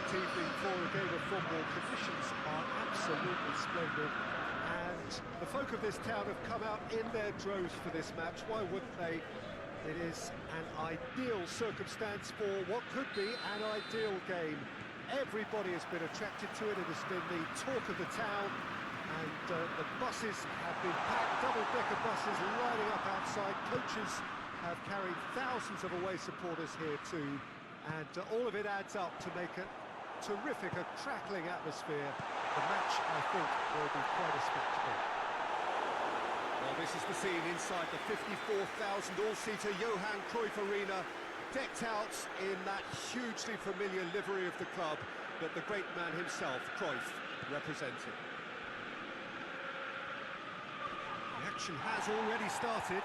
perfect evening for a game of football. Conditions are absolutely splendid, and the folk of this town have come out in their droves for this match. Why wouldn't they? It is an ideal circumstance for what could be an ideal game. Everybody has been attracted to it. It has been the talk of the town, and the buses have been packed, double-decker buses lining up outside. Coaches have carried thousands of away supporters here too, and all of it adds up to make a terrific, a crackling atmosphere. The match, I think, will be quite a spectacle. Well, this is the scene inside the 54,000 all-seater Johan Cruyff Arena, decked out in that hugely familiar livery of the club that the great man himself, Cruyff, represented. The action has already started.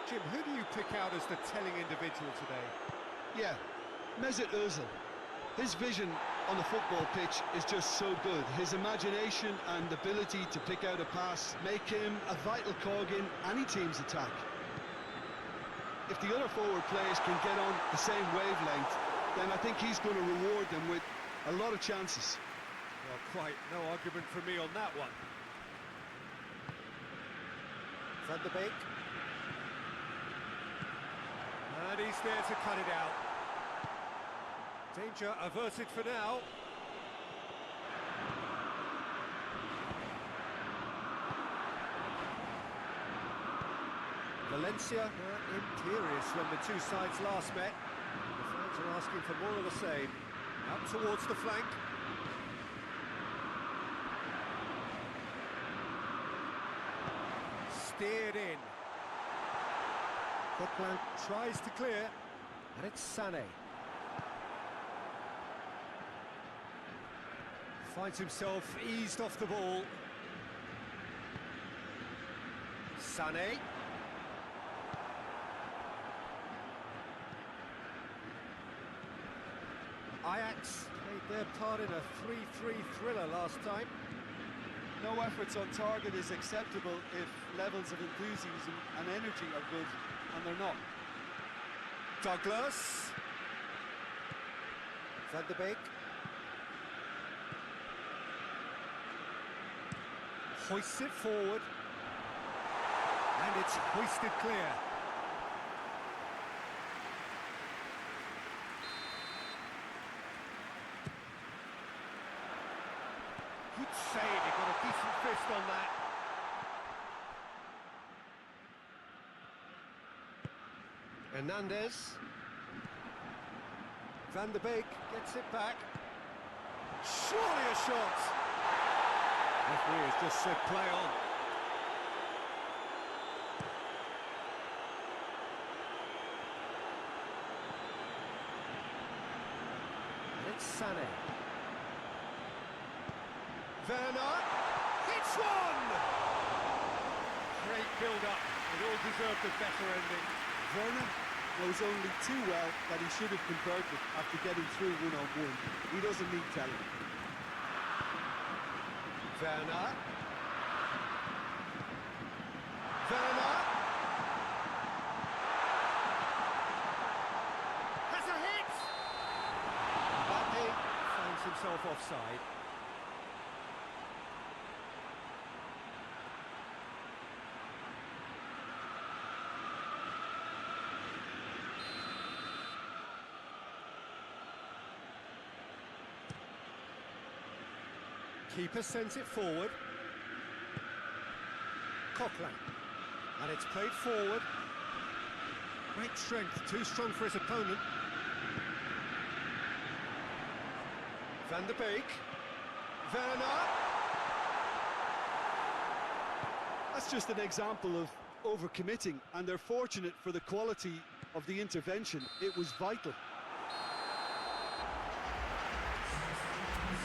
Jim, who do you pick out as the telling individual today? Yeah, Mesut Ozil. His vision on the football pitch is just so good. His imagination and ability to pick out a pass make him a vital cog in any team's attack. If the other forward players can get on the same wavelength, then I think he's going to reward them with a lot of chances. Well, quite no argument from me on that one. Van der Beek. And he's there to cut it out. Danger averted for now. Valencia were imperious when the two sides last met. The fans are asking for more of the same. Out towards the flank. Steered in. Coquelin tries to clear, and it's Sané. Finds himself eased off the ball. Sané. Ajax played their part in a 3-3 thriller last time. No efforts on target is acceptable if levels of enthusiasm and energy are good, and they're not. Douglas. Van der Beek. Hoists it forward. And it's hoisted clear. Good save, he got a decent fist on that. Hernandez. Van der Beek gets it back. Surely a shot! Referee has just said play on. And it's Sané. Werner hits one! Great build-up. It all deserved a better ending. Werner knows only too well that he should have converted after getting through one-on-one. He doesn't need telling. Werner. Werner. Has a hit! Mbappe finds himself offside. Keeper sends it forward. Coquelin. And it's played forward. Great strength, too strong for his opponent. Van der Beek. Werner. That's just an example of overcommitting, and they're fortunate for the quality of the intervention. It was vital.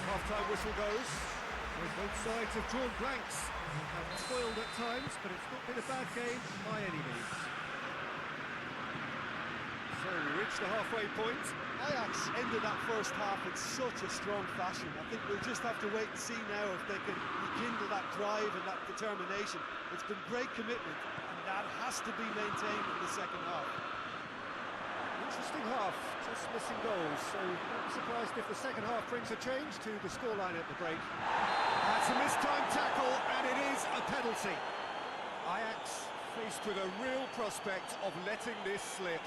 Half-time whistle goes. Both sides have drawn blanks. Have toiled at times, but it's not been a bad game by any means. So we reach the halfway point. Ajax ended that first half in such a strong fashion. I think we'll just have to wait and see now if they can rekindle that drive and that determination. It's been great commitment, and that has to be maintained in the second half. interesting half, just missing goals, so not surprised if the second half brings a change to the scoreline at the break. That's a mistimed tackle, and it is a penalty. Ajax faced with a real prospect of letting this slip.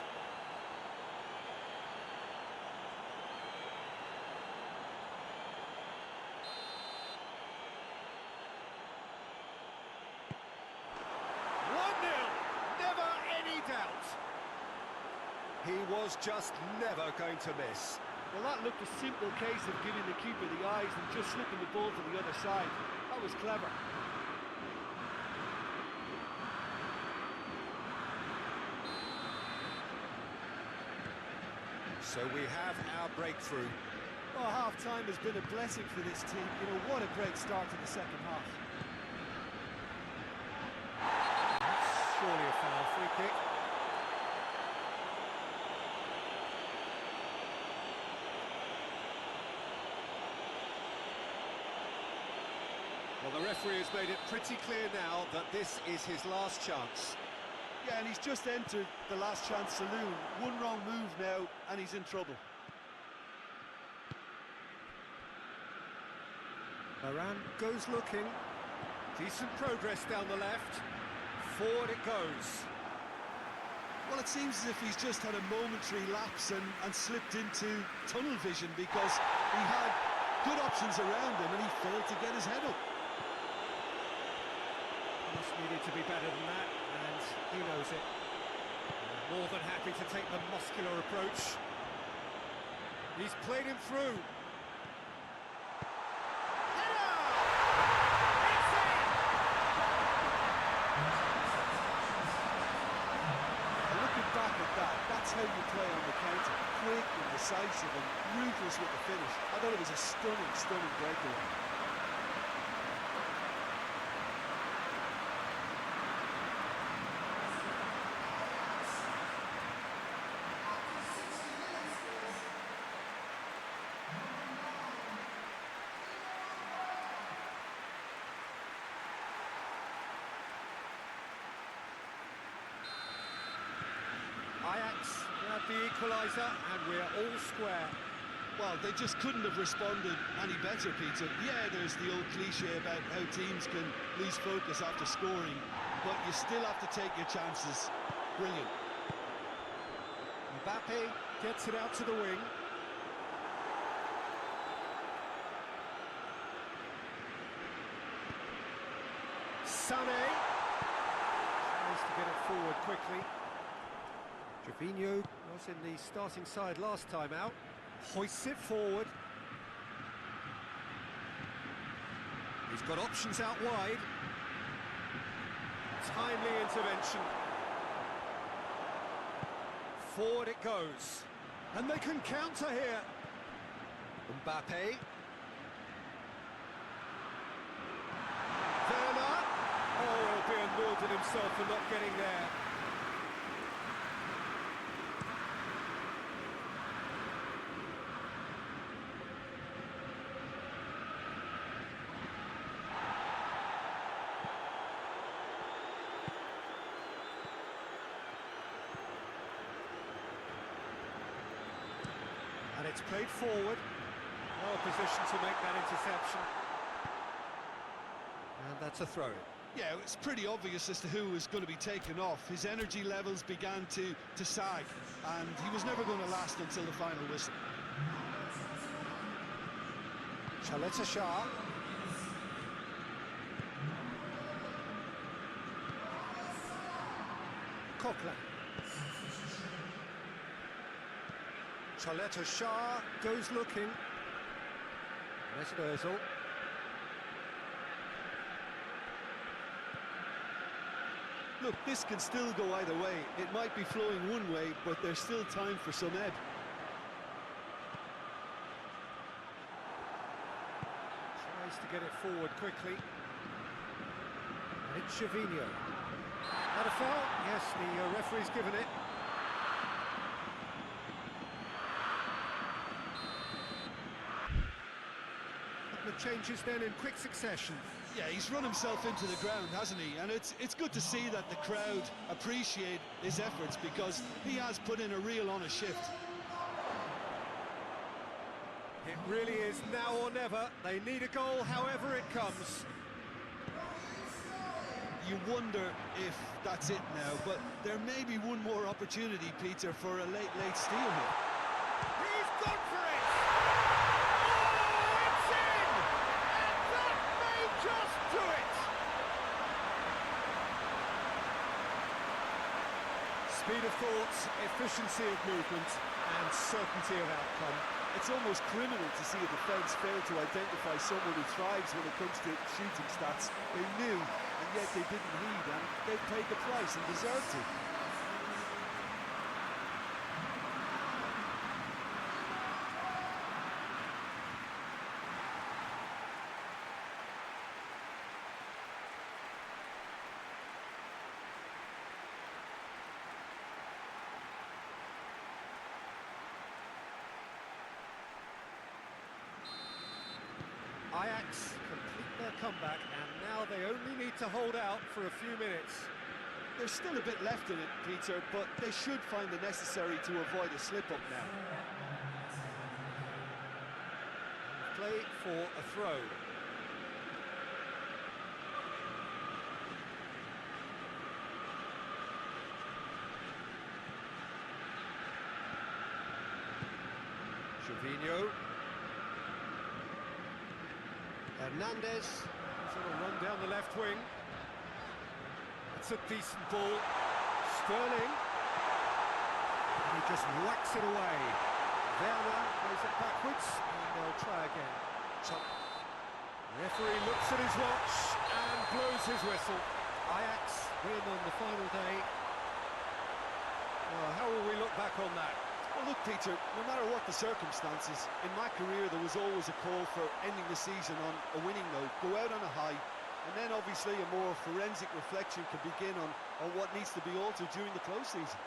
He was just never going to miss. Well, that looked a simple case of giving the keeper the eyes and just slipping the ball to the other side. That was clever. So we have our breakthrough. Oh, half-time has been a blessing for this team. You know, what a great start to the second half. That's surely a foul, free kick. Well, the referee has made it pretty clear now that this is his last chance. Yeah, and he's just entered the last chance saloon. One wrong move now, and he's in trouble. Varane goes looking. Decent progress down the left. Forward it goes. Well, it seems as if he's just had a momentary lapse and slipped into tunnel vision because he had good options around him and he failed to get his head up. Must needed to be better than that, and he knows it. More than happy to take the muscular approach. He's played him through. Looking back at that, that's how you play on the counter. Quick and decisive and ruthless with the finish. I thought it was a stunning, stunning breakaway. Ajax grab the equaliser, and we're all square. Well, they just couldn't have responded any better, Peter. Yeah, there's the old cliche about how teams can lose focus after scoring, but you still have to take your chances. Brilliant. Mbappe gets it out to the wing. Sané tries to get it forward quickly. Jorginho was in the starting side last time out. Hoists it forward. He's got options out wide. Timely intervention. Forward it goes. And they can counter here. Mbappe. Werner. Oh, he'll be annoyed at himself for not getting there. And it's played forward. Well positioned to make that interception. And that's a throw. Yeah, it's pretty obvious as to who was going to be taken off. His energy levels began to sag, and he was never going to last until the final whistle. Chaleta Shah. Coquelin. Chaleta Shah goes looking. Mesut Ozil. Look, this can still go either way. It might be flowing one way, but there's still time for some ebb. Tries to get it forward quickly. And it's Jorginho. Not a foul? Yes, the referee's given it. changes then in quick succession. Yeah, he's run himself into the ground, hasn't he? And it's good to see that the crowd appreciate his efforts, because he has put in a real honest shift. It really is now or never. They need a goal, however it comes. You wonder if that's it now, but there may be one more opportunity, Peter, for a late steal here. He's gone for it! Oh, it's in! And that may just do it! Speed of thought, efficiency of movement, and certainty of outcome. It's almost criminal to see a defence fail to identify someone who thrives when it comes to shooting stats. They knew, and yet they didn't heed, and they paid the price and deserved to. Ajax complete their comeback, and now they only need to hold out for a few minutes. There's still a bit left in it, Peter, but they should find the necessary to avoid a slip-up now. Play for a throw. Gervinho. Hernandez, sort of run down the left wing. It's a decent ball. Sterling. And he just whacks it away. Werner plays it backwards, and they'll try again. The referee looks at his watch and blows his whistle. Ajax win on the final day. Well, how will we look back on that? Well, look, Peter, no matter what the circumstances, in my career there was always a call for ending the season on a winning note, go out on a high, and then obviously a more forensic reflection can begin on what needs to be altered during the close season.